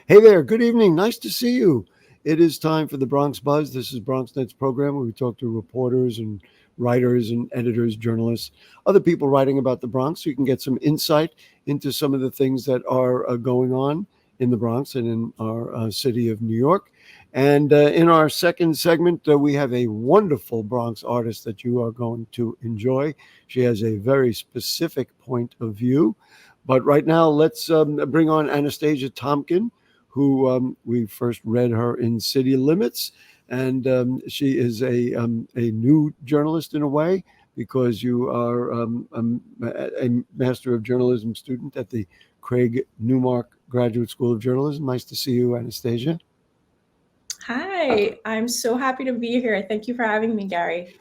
Hey there, good evening. Nice to see you. It is time for the Bronx Buzz. This is BronxNet's program where we talk to reporters and writers and editors, journalists, other people writing about the Bronx so you can get some insight into some of the things that are going on in the Bronx and in our city of New York. And in our second segment, we have a wonderful Bronx artist that you are going to enjoy. She has a very specific point of view. But right now, let's bring on Anastasia Tomkin, who we first read her in City Limits. And she is a new journalist in a way because you are a Master of Journalism student at the Craig Newmark Graduate School of Journalism. Nice to see you, Anastasia. Hi, I'm so happy to be here. Thank you for having me, Gary.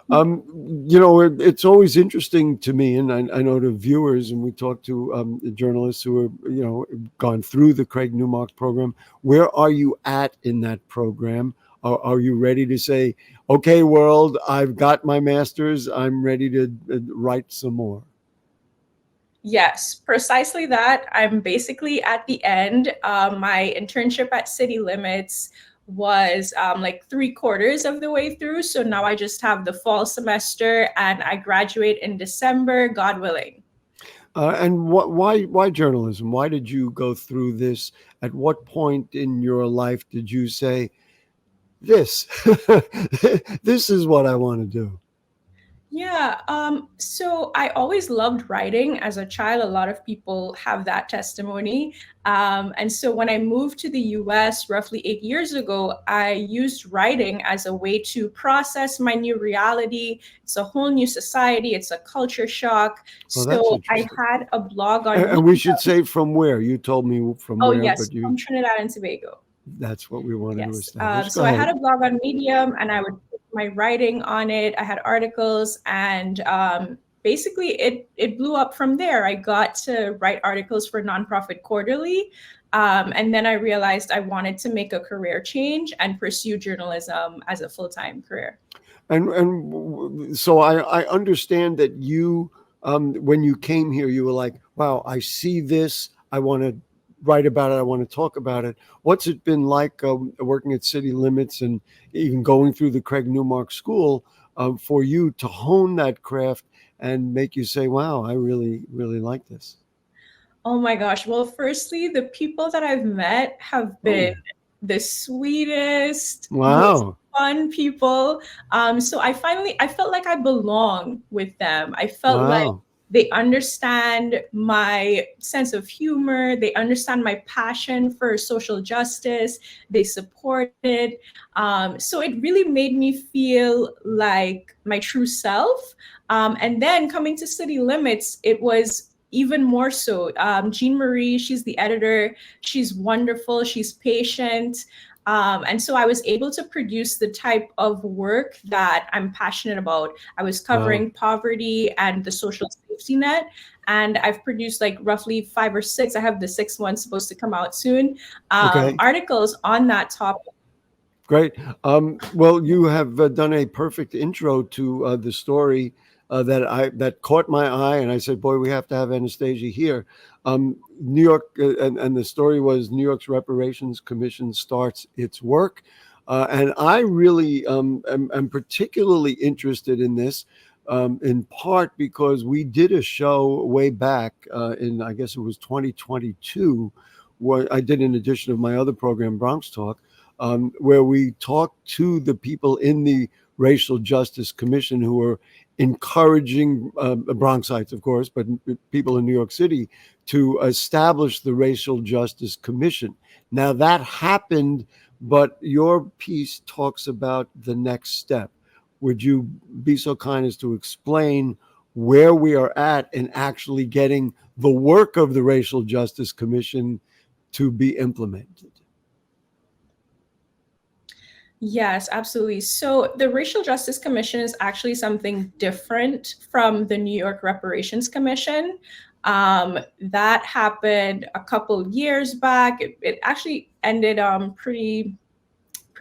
It's always interesting to me, and I know to viewers, and we talk to the journalists who are, gone through the Craig Newmark program. Where are you at in that program? Are you ready to say, okay, world, I've got my master's, I'm ready to write some more? Yes, precisely that. I'm basically at the end. My internship at City Limits was like 3/4 of the way through. So now I just have the fall semester and I graduate in December, God willing. And why journalism? Why did you go through this? At what point in your life did you say, this, this is what I want to do? Yeah, so I always loved writing as a child. A lot of people have that testimony. And so when I moved to the US roughly 8 years ago, I used writing as a way to process my new reality. It's a whole new society, it's a culture shock. Oh, that's So I interesting. had a blog on And we should Medium. say from where. You told me from Oh, where, yes, but you from Trinidad and Tobago. that's what we wanted to Yes. establish. Go So I had ahead. a blog on Medium and I would put my writing on it. I had articles and basically it blew up from there. I got to write articles for Nonprofit Quarterly. And then I realized I wanted to make a career change and pursue journalism as a full-time career. And so I understand that you when you came here you were like, wow, I see this, I want to write about it, I want to talk about it. What's it been like working at City Limits and even going through the Craig Newmark School for you to hone that craft and make you say, wow, I really like this? Oh my gosh. Well, firstly, the people that I've met have been Oh, the sweetest, most wow. fun people. So I felt like I belong with them. I felt like Wow. they understand my sense of humor. They understand my passion for social justice. They support it. So it really made me feel like my true self. And then coming to City Limits, it was even more so. Jean Marie, she's the editor. She's wonderful. She's patient. And so I was able to produce the type of work that I'm passionate about. I was Wow. covering poverty and the social safety net. And I've produced like roughly 5 or 6, I have the sixth one supposed to come out soon, Okay. articles on that topic. Great. Well, you have done a perfect intro to the story that caught my eye, and I said, "Boy, we have to have Anastasia here." New York, and the story was New York's Reparations Commission starts its work, and I really am particularly interested in this. In part because we did a show way back in, I guess it was 2022, where I did an edition of my other program, Bronx Talk, where we talked to the people in the Racial Justice Commission who are encouraging Bronxites, of course, but people in New York City to establish the Racial Justice Commission. Now that happened, but your piece talks about the next step. Would you be so kind as to explain where we are at in actually getting the work of the Racial Justice Commission to be implemented? Yes, absolutely. So the Racial Justice Commission is actually something different from the New York Reparations Commission. That happened a couple years back. It actually ended pretty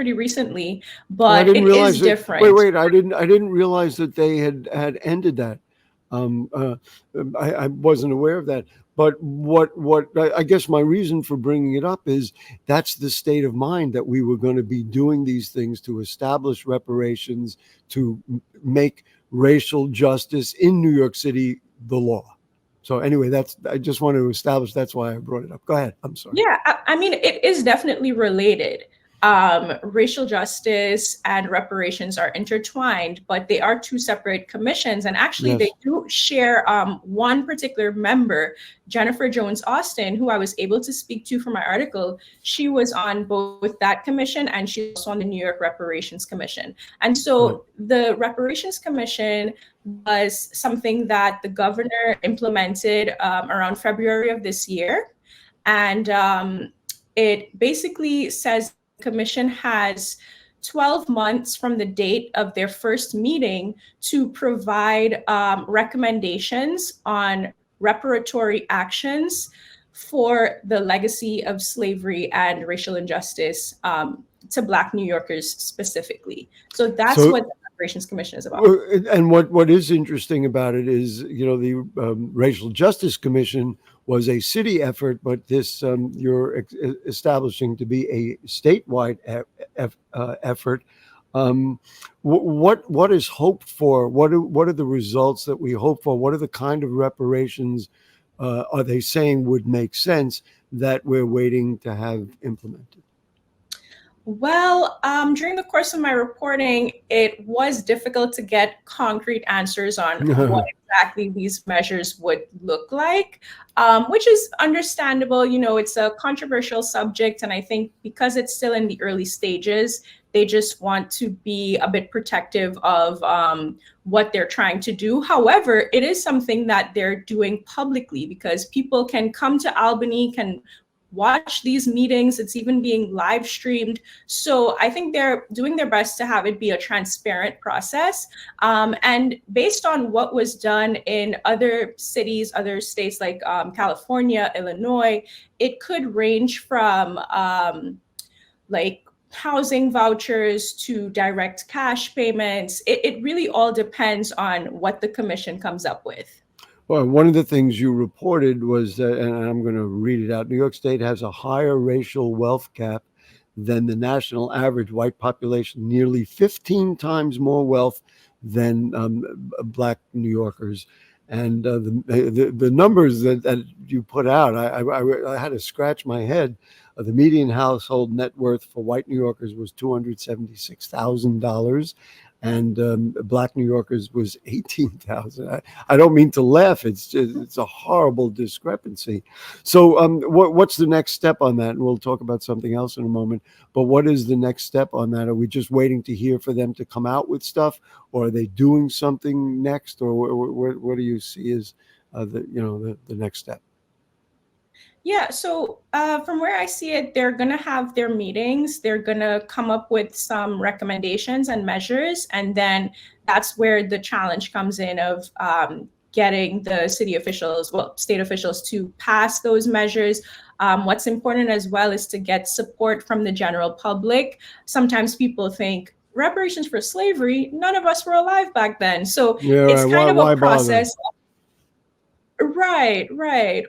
recently, Oh, I but didn't it realize is that. Wait, different. wait. I didn't realize that they had ended that. Um, uh, I wasn't aware of that. But I guess my reason for bringing it up is that's the state of mind that we were going to be doing these things to establish reparations, to make racial justice in New York City the law. So anyway, that's I just wanted to establish that's why I brought it up. Go ahead. I'm sorry. Yeah, I mean, it is definitely related. Racial justice and reparations are intertwined, but they are two separate commissions. And actually, they Yes. do share one particular member, Jennifer Jones Austin, who I was able to speak to for my article. She was on both that commission and she's also on the New York Reparations Commission. And Right. so the Reparations Commission was something that the governor implemented around February of this year. And it basically says the commission has 12 months from the date of their first meeting to provide recommendations on reparatory actions for the legacy of slavery and racial injustice to Black New Yorkers specifically. So that's So what the Reparations Commission is about. And what is interesting about it is, the Racial Justice Commission was a city effort, but this you're establishing to be a statewide effort. What is hoped for? What are the results that we hope for? What are the kind of reparations are they saying would make sense that we're waiting to have implemented? Well, during the course of my reporting, it was difficult to get concrete answers on what exactly these measures would look like, which is understandable. You know, it's a controversial subject, and I think because it's still in the early stages, they just want to be a bit protective of what they're trying to do. However, it is something that they're doing publicly because people can come to Albany, can watch these meetings. It's even being live streamed. So I think they're doing their best to have it be a transparent process. And based on what was done in other cities, other states like California, Illinois, it could range from like housing vouchers to direct cash payments. It really all depends on what the commission comes up with. Well, one of the things you reported was that, and I'm going to read it out, New York State has a higher racial wealth gap than the national average white population, nearly 15 times more wealth than Black New Yorkers. And the numbers that you put out, I had to scratch my head. The median household net worth for white New Yorkers was $276,000. And Black New Yorkers was 18,000. I don't mean to laugh. It's a horrible discrepancy. So what's the next step on that? And we'll talk about something else in a moment. But what is the next step on that? Are we just waiting to hear for them to come out with stuff, or are they doing something next, or what do you see as the next step? Yeah, so from where I see it, they're going to have their meetings. They're going to come up with some recommendations and measures. And then that's where the challenge comes in of getting the city officials, well, state officials to pass those measures. What's important as well is to get support from the general public. Sometimes people think, reparations for slavery, none of us were alive back then. So Yeah, it's right. kind of Why a bother? process. Right.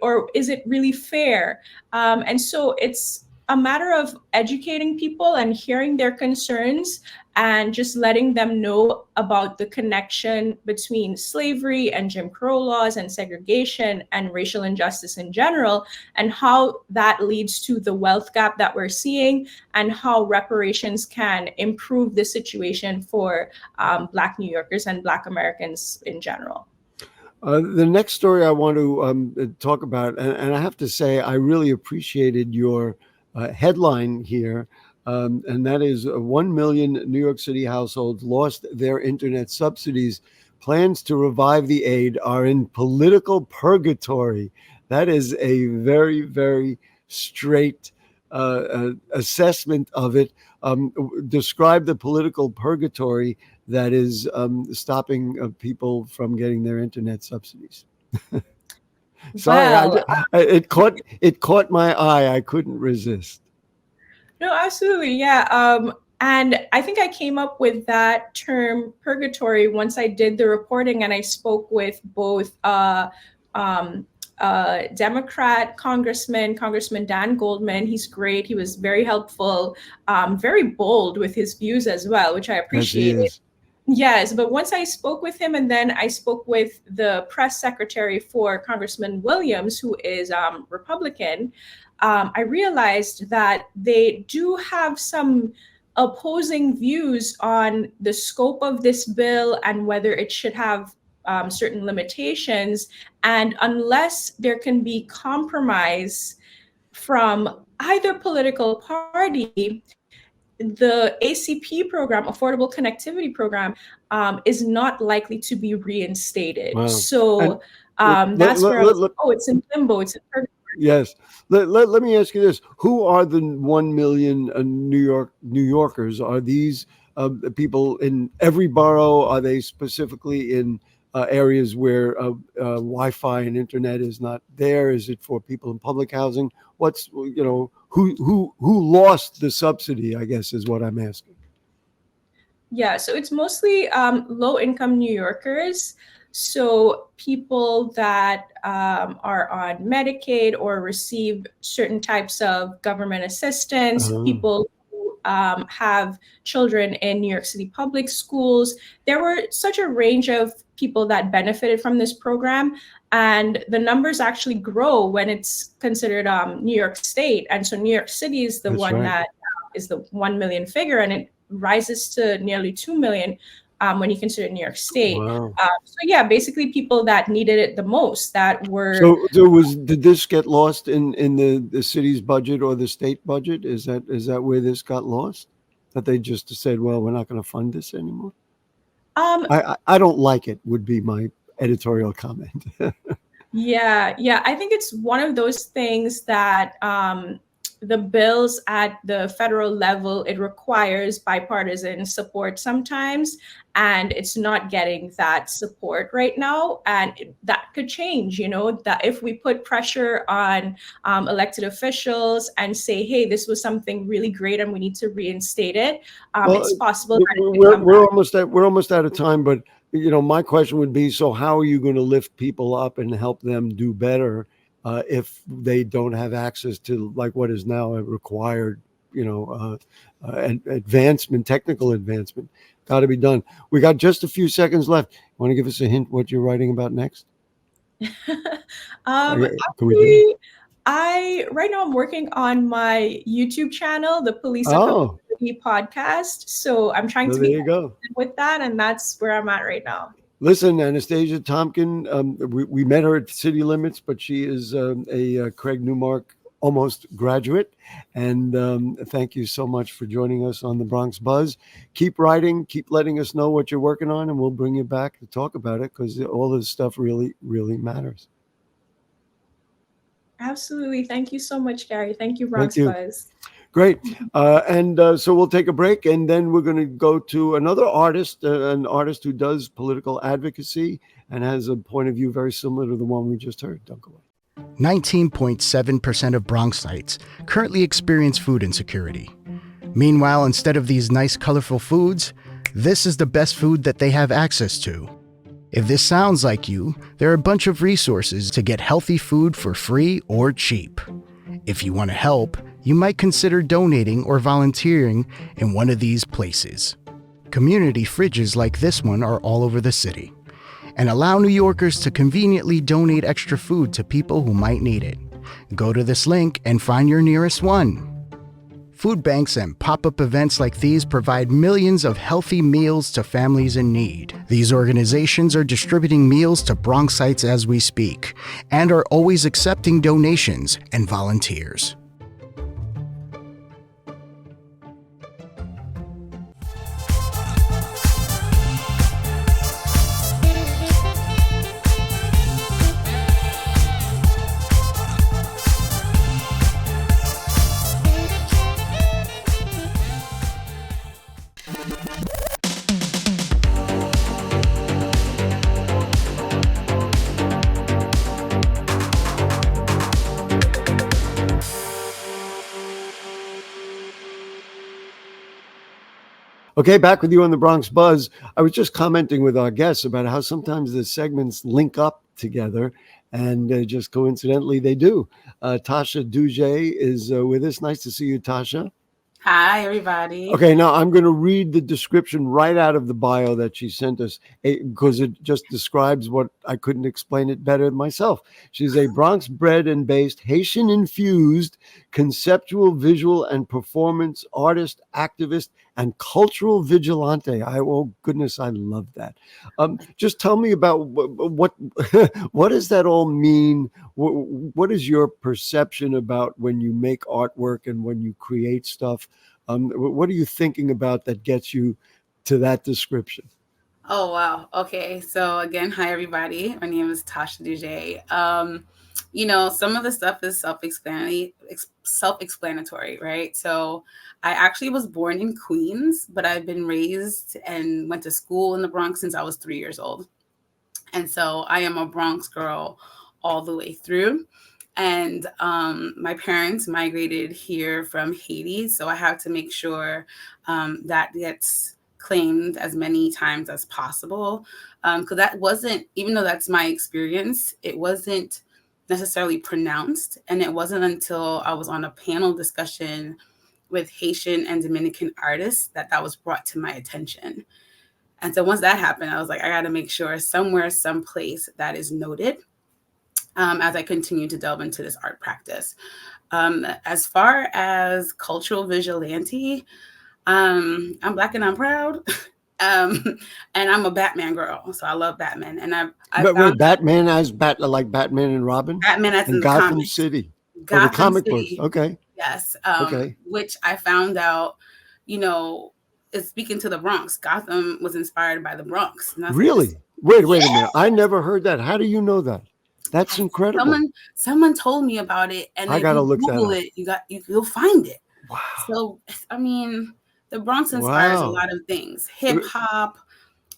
Or is it really fair? And so it's a matter of educating people and hearing their concerns and just letting them know about the connection between slavery and Jim Crow laws and segregation and racial injustice in general, and how that leads to the wealth gap that we're seeing and how reparations can improve the situation for Black New Yorkers and Black Americans in general. The next story I want to talk about, and I have to say, I really appreciated your headline here, and that is 1 million New York City households lost their internet subsidies. Plans to revive the aid are in political purgatory. That is a very, very straight assessment of it. Describe the political purgatory that is stopping people from getting their internet subsidies. Sorry, Well, it caught my eye. I couldn't resist. no, absolutely. Yeah. And I think I came up with that term purgatory once I did the reporting and I spoke with both um, Democrat Congressman Dan Goldman. He's great. He was very helpful, very bold with his views as well, which I Yes, he appreciated. is. Yes, but once I spoke with him, and then I spoke with the press secretary for Congressman Williams, who is Republican, I realized that they do have some opposing views on the scope of this bill and whether it should have certain limitations. And unless there can be compromise from either political party, the ACP program, Affordable Connectivity Program, is not likely to be reinstated. Wow. And So that's where I was like, oh, it's in limbo. It's in purgatory. yes. Let me ask you this: who are the 1 million New Yorkers? Are these people in every borough? Are they specifically in areas where Wi-Fi and internet is not there? Is it for people in public housing? What's who lost the subsidy? I guess is what I'm asking. Yeah, so it's mostly low-income New Yorkers. So people that are on Medicaid or receive certain types of government assistance, people who have children in New York City public schools. There were such a range of people that benefited from this program. And the numbers actually grow when it's considered New York State. And so New York City is the That's one right. that is the 1 million figure, and it rises to nearly 2 million when you consider New York State. Wow. So yeah, basically people that needed it the most, that were. So did this get lost in the city's budget or the state budget? Is that where this got lost? That they just said, well, we're not going to fund this anymore? I don't like it, would be my editorial comment. Yeah, I think it's one of those things that the bills at the federal level, it requires bipartisan support sometimes, and it's not getting that support right now. And that could change, that if we put pressure on elected officials and say, hey, this was something really great and we need to reinstate it, it's possible that it could come back. We're almost out of time, but my question would be, so how are you going to lift people up and help them do better if they don't have access to like what is now a required, advancement, technical advancement? Got to be done. We got just a few seconds left. Want to give us a hint what you're writing about next? Actually, right now I'm working on my YouTube channel, the Police Accountability Podcast. So I'm trying to be consistent with that, and that's where I'm at right now. Listen, Anastasia Tomkin, we met her at City Limits, but she is a Craig Newmark almost graduate. And thank you so much for joining us on the Bronx Buzz. Keep writing, keep letting us know what you're working on, and we'll bring you back to talk about it because all this stuff really, really matters. Absolutely. Thank you so much, Gary. Thank you, Bronx Buzz. Great. So we'll take a break, and then we're going to go to another artist, an artist who does political advocacy and has a point of view very similar to the one we just heard. Don't go away. 19.7% of Bronxites currently experience food insecurity. Meanwhile, instead of these nice, colorful foods, this is the best food that they have access to. If this sounds like you, there are a bunch of resources to get healthy food for free or cheap. If you want to help, you might consider donating or volunteering in one of these places. Community fridges like this one are all over the city and allow New Yorkers to conveniently donate extra food to people who might need it. Go to this link and find your nearest one. Food banks and pop-up events like these provide millions of healthy meals to families in need. These organizations are distributing meals to Bronxites as we speak and are always accepting donations and volunteers. Okay, back with you on the Bronx Buzz. I was just commenting with our guests about how sometimes the segments link up together, and just coincidentally they do. Tasha Douge is with us. Nice to see you, Tasha. Hi, everybody. Okay, now I'm going to read the description right out of the bio that she sent us because it just describes what I couldn't explain it better myself. She's a Bronx bred and based, Haitian infused, conceptual, visual, and performance artist, activist, and cultural vigilante. Oh goodness, I love that. Just tell me about what what does that all mean? What is your perception about when you make artwork and when you create stuff? What are you thinking about that gets you to that description? Oh, wow. Okay. So, again, hi, everybody. My name is Tasha Douge. Some of the stuff is self-explanatory, right? So, I actually was born in Queens, but I've been raised and went to school in the Bronx since I was 3 years old. And so, I am a Bronx girl all the way through. And my parents migrated here from Haiti, so I have to make sure that gets claimed as many times as possible. Because that wasn't, even though that's my experience, it wasn't necessarily pronounced. And it wasn't until I was on a panel discussion with Haitian and Dominican artists that that was brought to my attention. And so once that happened, I was like, I got to make sure somewhere, someplace that is noted as I continue to delve into this art practice. As far as cultural vigilante, I'm Black and I'm proud. And I'm a Batman girl, so I love Batman. And I But wait, found Batman as like Batman and Robin Batman as in and the Gotham comics. City. Oh, the Gotham comic books. City, Okay, yes. okay. Which I found out, you know, is speaking to the Bronx. Gotham was inspired by the Bronx. And I was like, this, Really? Wait a yeah. minute. I never heard that. How do you know that? That's incredible. Someone told me about it, and I if got to you look that Google up. it, you'll find it. Wow. So I mean, the Bronx inspires a Wow. lot of things, hip hop,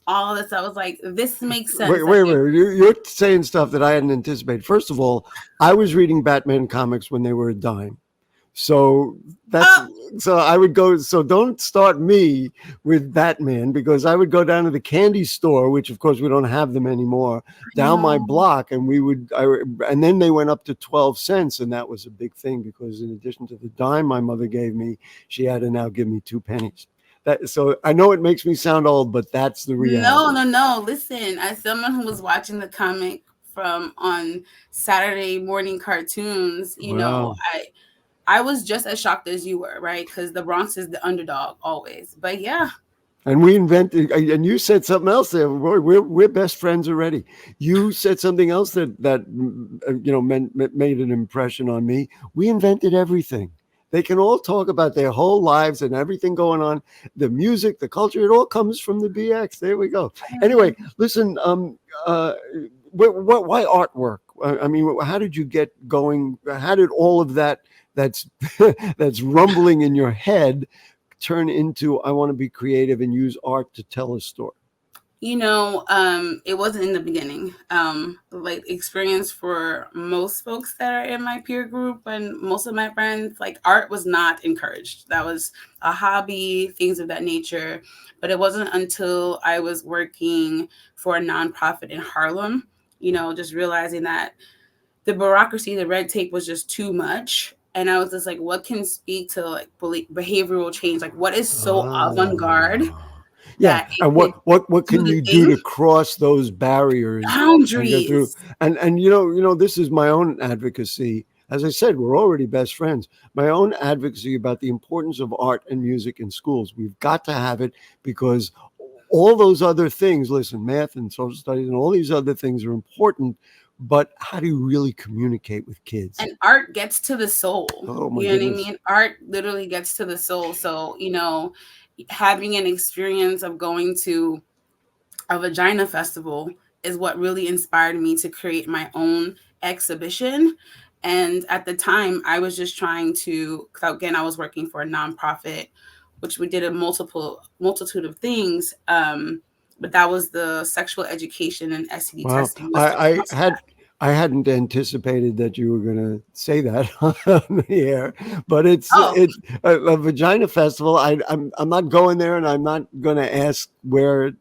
all this. I was like, this makes sense. Wait. You're saying stuff that I hadn't anticipated. First of all, I was reading Batman comics when they were a dime. So so I would go. So don't start me with Batman because I would go down to the candy store, which of course we don't have them anymore, down my block, and and then they went up to 12 cents, and that was a big thing because in addition to the dime my mother gave me, she had to now give me 2 pennies. So I know it makes me sound old, but that's the reality. No. Listen, as someone who was watching the comic from on Saturday morning cartoons, Wow. I was just as shocked as you were, right? Because the Bronx is the underdog always. But yeah. And we invented, and you said something else there. We're best friends already. You said something else that made an impression on me. We invented everything. They can all talk about their whole lives and everything going on, the music, the culture. It all comes from the BX. There we go. Anyway, listen. Why artwork? I mean, how did you get going? How did all of that's that's rumbling in your head turn into I want to be creative and use art to tell a story? It wasn't in the beginning. Like experience for most folks that are in my peer group and most of my friends, like art was not encouraged. That was a hobby, things of that nature. But it wasn't until I was working for a nonprofit in Harlem, just realizing that the bureaucracy, the red tape was just too much. And I was just like, what can speak to like behavioral change? Like what is so avant-garde Yeah, that and it what do can the you do to thing? cross those barriers and get through? Boundaries. And this is my own advocacy. As I said, we're already best friends. My own advocacy about the importance of art and music in schools. We've got to have it because all those other things, listen, math and social studies and all these other things are important, but how do you really communicate with kids? And art gets to the soul. Oh my You know what I goodness. mean? Art literally gets to the soul. So, having an experience of going to a vagina festival is what really inspired me to create my own exhibition. And at the time, I was just trying to, because again, I was working for a nonprofit, which we did a multitude of things. But that was the sexual education and STD Wow. testing was the I cost of had that. I hadn't anticipated that you were going to say that on the air, but Oh, it's a vagina festival. I'm not going there, and I'm not going to ask where it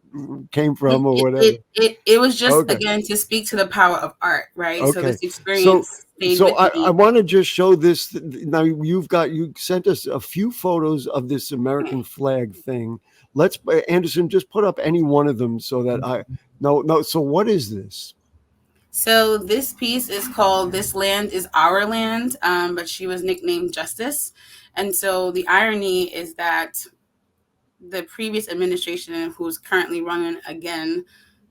came from or whatever. it was just Okay. again to speak to the power of art, right? So Okay. this So experience stayed with I me. want to just show this now. You sent us a few photos of this American flag thing. Let's Anderson, just put up any one of them so that I no. So what is this? So this piece is called "This Land Is Our Land," but she was nicknamed Justice, and so the irony is that the previous administration, who's currently running again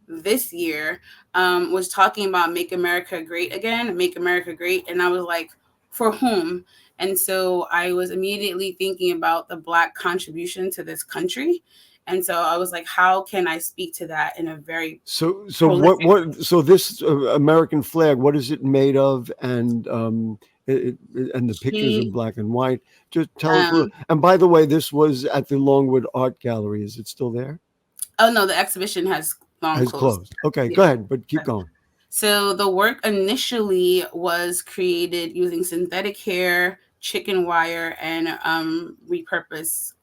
this year, was talking about "Make America Great Again," "Make America Great," and I was like, for whom? And so I was immediately thinking about the Black contribution to this country. And so I was like, how can I speak to that in a very So prolific so this American flag, what is it made of? And and the pictures are she black and white. Just tell us a little. um And by the way, this was at the Longwood Art Gallery. Is it still there? oh no, the exhibition has long Has closed. closed. Okay, Yeah. go ahead, but keep going. So the work initially was created using synthetic hair, chicken wire, and repurposed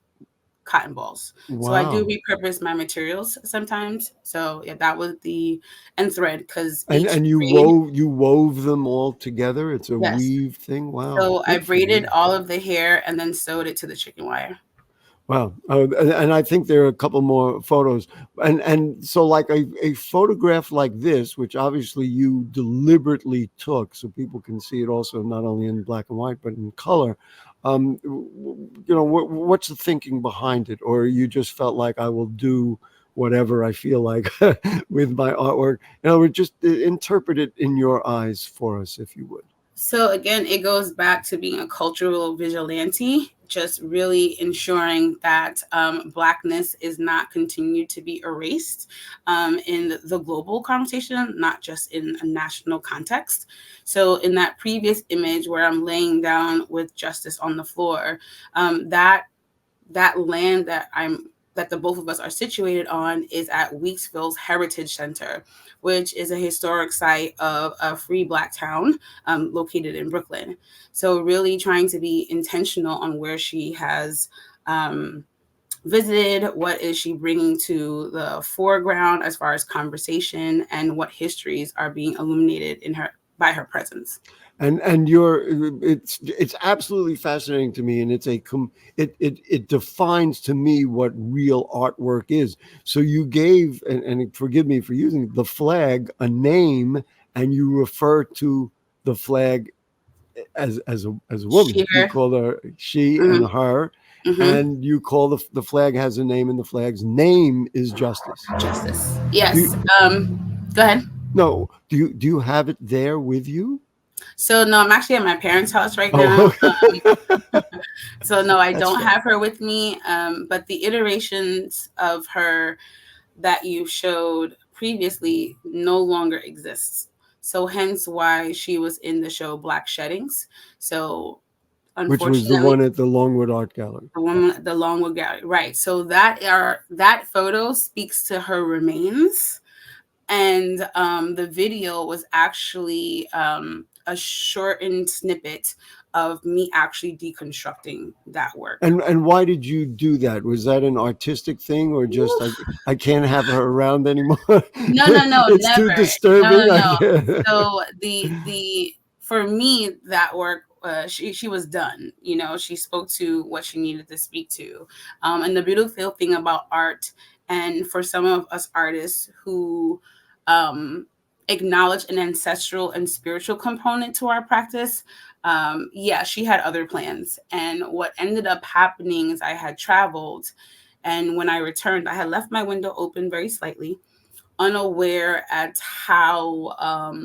cotton balls. So I do Wow. repurpose my materials sometimes. So yeah, that was the and thread because each And braid. you wove them all together. It's a Yes. weave thing. Wow, So I good for braided you. all of the hair and then sewed it to the chicken wire. Wow. And I think there are a couple more photos. And so like a photograph like this, which obviously you deliberately took so people can see it also not only in black and white, but in color. What's the thinking behind it? Or you just felt like I will do whatever I feel like with my artwork. In other words, just interpret it in your eyes for us, if you would. So again, it goes back to being a cultural vigilante, just really ensuring that Blackness is not continued to be erased in the global conversation, not just in a national context. So in that previous image where I'm laying down with Justice on the floor, that land that the both of us are situated on is at Weeksville's Heritage Center, which is a historic site of a free Black town located in Brooklyn. So really trying to be intentional on where she has visited, what is she bringing to the foreground as far as conversation, and what histories are being illuminated in her by her presence. And it's absolutely fascinating to me, and it defines to me what real artwork is. So you gave, and forgive me for using the flag, a name, and you refer to the flag as a woman. She, You her. call her she Mm-hmm, and her, mm-hmm. and you call the flag has a name, and the flag's name is Justice. Justice. Do Yes. you, Go ahead. no, do you have it there with you? So no, I'm actually at my parents' house right Oh, now. So no, I that's don't fine. have her with me. But the iterations of her that you showed previously no longer exists. So hence why she was in the show Black Sheddings. So Which was the unfortunately, one at the Longwood Art Gallery. the woman at the Longwood Gallery, right? So that photo speaks to her remains, and the video was actually a shortened snippet of me actually deconstructing that work. And why did you do that? Was that an artistic thing, or just I can't have her around anymore? No, It's too never. No, disturbing. no, I no. can't. So the for me that work, she was done. You know, she spoke to what she needed to speak to, and the beautiful thing about art, and for some of us artists who um, acknowledge an ancestral and spiritual component to our practice. Yeah, she had other plans, and what ended up happening is I had traveled, and when I returned, I had left my window open very slightly, unaware at how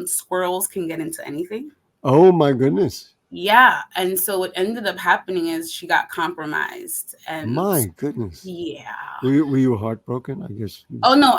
squirrels can get into anything. Oh my goodness. Yeah. And so what ended up happening is she got compromised. And My goodness. yeah. Were you heartbroken? I guess Oh no,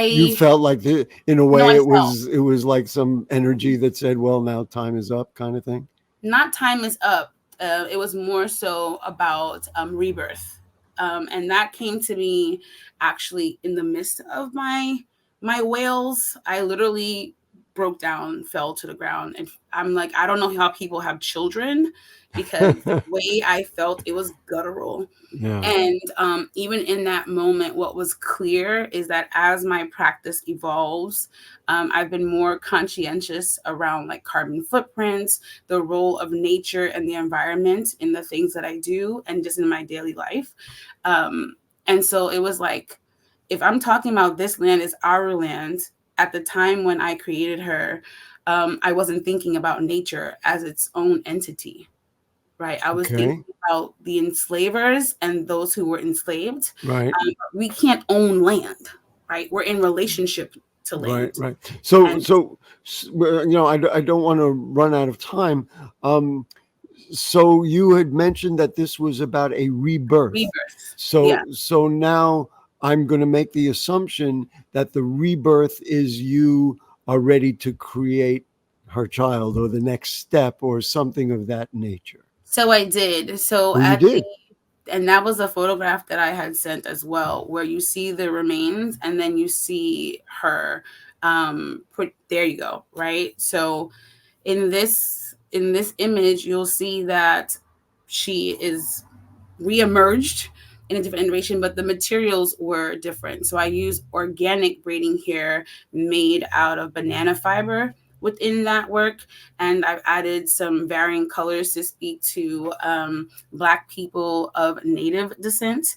you felt like in a no, way I felt it was like some energy that said, "Well, now time is up," kind of thing. not time is up. It was more so about rebirth. And that came to me actually in the midst of my whales. I literally broke down, fell to the ground. And I'm like, I don't know how people have children, because the way I felt, it was guttural. Yeah. And even in that moment, what was clear is that as my practice evolves, I've been more conscientious around like carbon footprints, the role of nature and the environment in the things that I do and just in my daily life. And so it was like, if I'm talking about this land is our land, at the time when I created her, I wasn't thinking about nature as its own entity, right? I was thinking about the enslavers and those who were enslaved. Right. We can't own land, right? We're in relationship to land. Right. So, you know, I don't want to run out of time. So you had mentioned that this was about a rebirth. So now I'm going to make the assumption that the rebirth is you are ready to create her child or the next step or something of that nature. So I did. So and that was a photograph that I had sent as well, where you see the remains and then you see her. There you go. Right. So in this image, you'll see that she is reemerged in a different iteration, but the materials were different. So I used organic braiding hair made out of banana fiber within that work, and I've added some varying colors to speak to Black people of Native descent.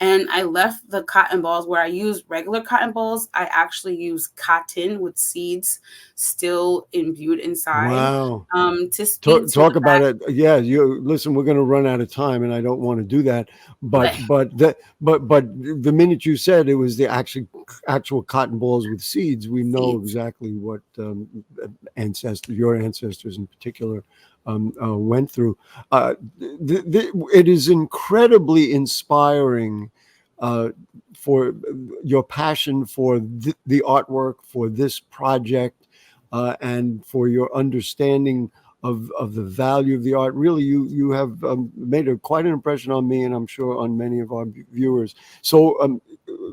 And I left the cotton balls where I used regular cotton balls. I actually use cotton with seeds still imbued inside. Wow. To speak talk about it. Yeah, you listen. We're going to run out of time, and I don't want to do that. But the minute you said it was the actual cotton balls with seeds, we know exactly what your ancestors in particular went through. It is incredibly inspiring for your passion for the artwork, for this project, and for your understanding of the value of the art. Really, you have made quite an impression on me, and I'm sure on many of our viewers. So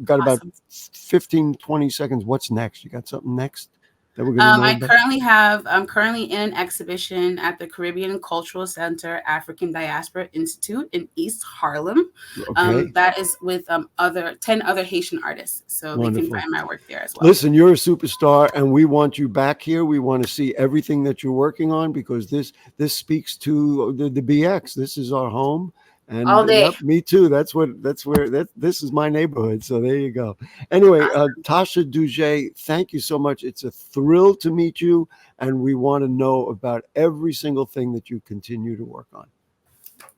got about 15, 20 seconds. What's next? You got something next that we're going to know I'm currently in an exhibition at the Caribbean Cultural Center African Diaspora Institute in East Harlem. That is with 10 other Haitian artists. So Wonderful. They can find my work there as well. Listen, you're a superstar, and we want you back here. We want to see everything that you're working on, because this speaks to the BX. This is our home. And all day. Yep, me too. That's where this is my neighborhood. So there you go. Anyway, Tasha Douge, thank you so much. It's a thrill to meet you, and we want to know about every single thing that you continue to work on.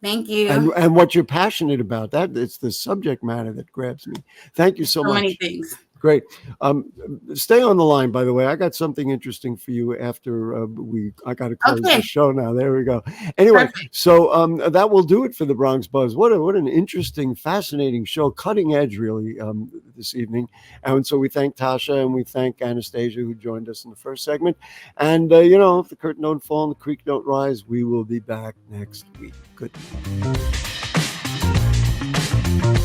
Thank you. And what you're passionate about. That it's the subject matter that grabs me. Thank you so much. So many things. Great. Stay on the line, by the way. I got something interesting for you after I got to close the show now. There we go. Anyway, Perfect. So that will do it for the Bronx Buzz. What an interesting, fascinating show, cutting edge, really, this evening. And so we thank Tasha and we thank Anastasia, who joined us in the first segment. And, if the curtain don't fall and the creek don't rise, we will be back next week. Good night.